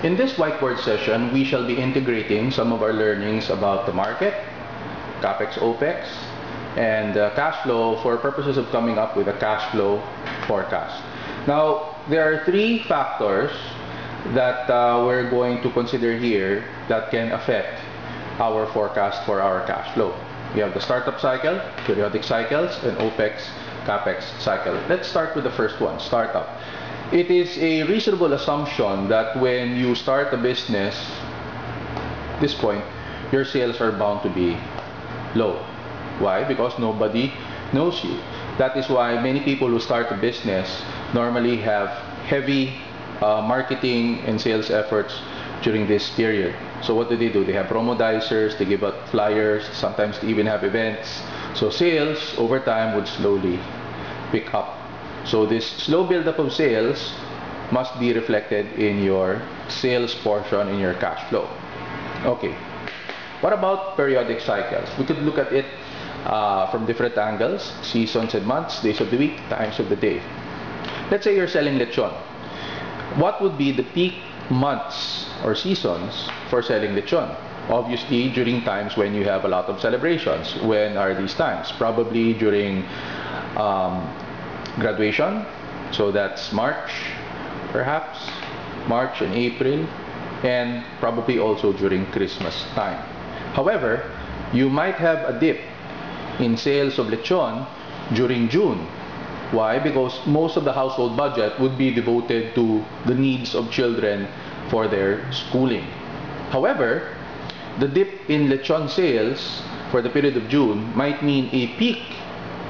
In this whiteboard session, we shall be integrating some of our learnings about the market, CAPEX, OPEX, and cash flow for purposes of coming up with a cash flow forecast. Now, there are three factors that we're going to consider here that can affect our forecast for our cash flow. We have the startup cycle, periodic cycles, and OPEX, CAPEX cycle. Let's start with the first one, startup. It is a reasonable assumption that when you start a business, at this point, your sales are bound to be low. Why? Because nobody knows you. That is why many people who start a business normally have heavy marketing and sales efforts during this period. So what do? They have promodizers, they give out flyers, sometimes they even have events. So sales over time would slowly pick up. So this slow buildup of sales must be reflected in your sales portion in your cash flow. Okay, what about periodic cycles? We could look at it from different angles: seasons and months, days of the week, times of the day. Let's say you're selling lechon. What would be the peak months or seasons for selling lechon? Obviously, during times when you have a lot of celebrations. When are these times? Probably during graduation, so that's March, perhaps March and April, and probably also during Christmas time. However, you might have a dip in sales of lechon during June. Why? Because most of the household budget would be devoted to the needs of children for their schooling. However, the dip in lechon sales for the period of June might mean a peak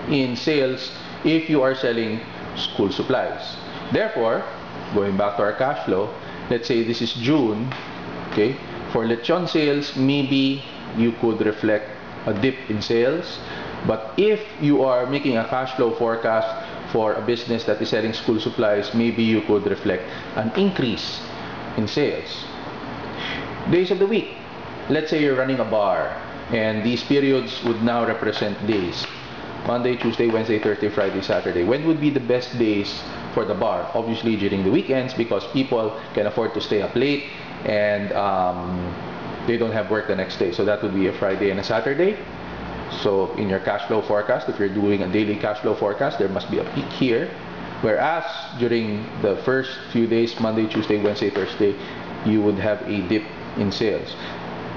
in sales if you are selling school supplies. Therefore, going back to our cash flow, let's say this is June, okay? For lechon sales, maybe you could reflect a dip in sales. But if you are making a cash flow forecast for a business that is selling school supplies, maybe you could reflect an increase in sales. Days of the week. Let's say you're running a bar, and these periods would now represent days. Monday, Tuesday, Wednesday, Thursday, Friday, Saturday. When would be the best days for the bar? Obviously during the weekends, because people can afford to stay up late and they don't have work the next day. So that would be a Friday and a Saturday. So in your cash flow forecast, if you're doing a daily cash flow forecast, there must be a peak here. Whereas during the first few days, Monday, Tuesday, Wednesday, Thursday, you would have a dip in sales.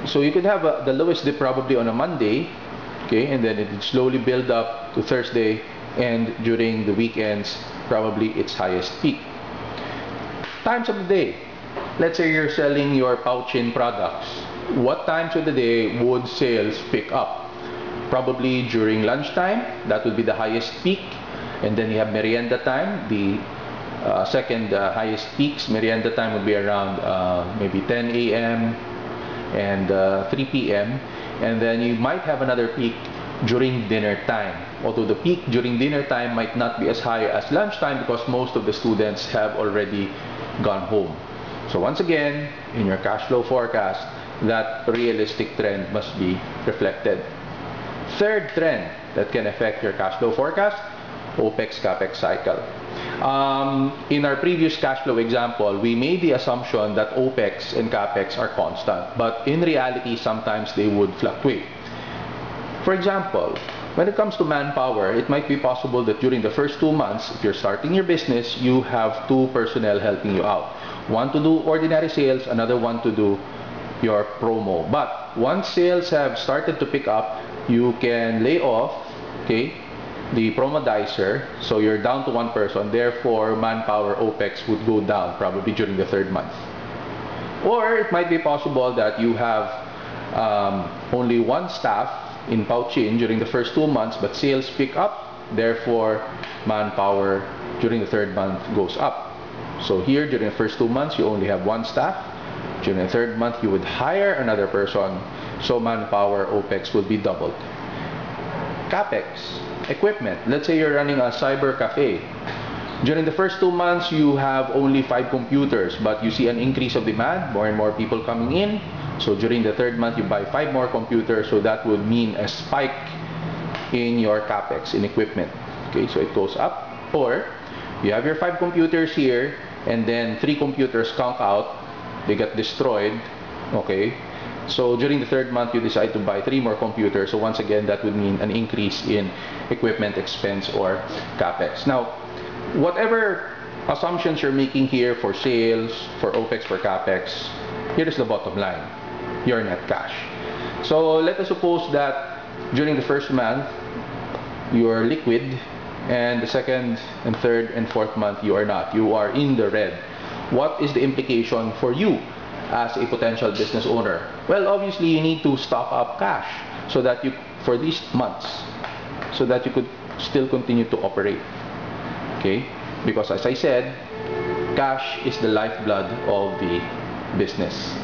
So you could have the lowest dip probably on a Monday, okay, and then it would slowly build up to Thursday, and during the weekends, probably its highest peak. Times of the day. Let's say you're selling your pouch-in products. What times of the day would sales pick up? Probably during lunchtime, that would be the highest peak, and then you have merienda time, the second highest peaks. Merienda time would be around maybe 10 a.m. and 3 p.m. and then you might have another peak during dinner time. Although the peak during dinner time might not be as high as lunchtime because most of the students have already gone home. So once again, in your cash flow forecast, that realistic trend must be reflected. Third trend that can affect your cash flow forecast, OPEX, CAPEX cycle. In our previous cash flow example, we made the assumption that OPEX and CAPEX are constant, but in reality, sometimes they would fluctuate. For example, when it comes to manpower, it might be possible that during the first 2 months, if you're starting your business, you have 2 personnel helping you out. One to do ordinary sales, another one to do your promo. But once sales have started to pick up, you can lay off, okay, the promodizer, so you're down to 1 person, therefore manpower OPEX would go down probably during the 3rd month. Or it might be possible that you have only 1 staff in pouch-in during the first 2 months, but sales pick up, therefore manpower during the 3rd month goes up. So here during the first 2 months you only have 1 staff, during the 3rd month you would hire another person, so manpower OPEX would be doubled. CAPEX, equipment. Let's say you're running a cyber cafe. During the first 2 months, you have only 5 computers, but you see an increase of demand, more and more people coming in. So during the 3rd month, you buy 5 more computers, so that would mean a spike in your CAPEX, in equipment. Okay, so it goes up. Or you have your 5 computers here, and then 3 computers conk out, they get destroyed. Okay, so during the third month you decide to buy 3 more computers, so once again that would mean an increase in equipment expense or capex. Now, whatever assumptions you're making here for sales, for OPEX, for capex, here is the bottom line: your net cash. So let us suppose that during the first month you are liquid, and the second and third and fourth month you are not. You are in the red. What is the implication for you as a potential business owner? Well, obviously you need to stock up cash so that you, for these months, so that you could still continue to operate. Okay, because as I said, cash is the lifeblood of the business.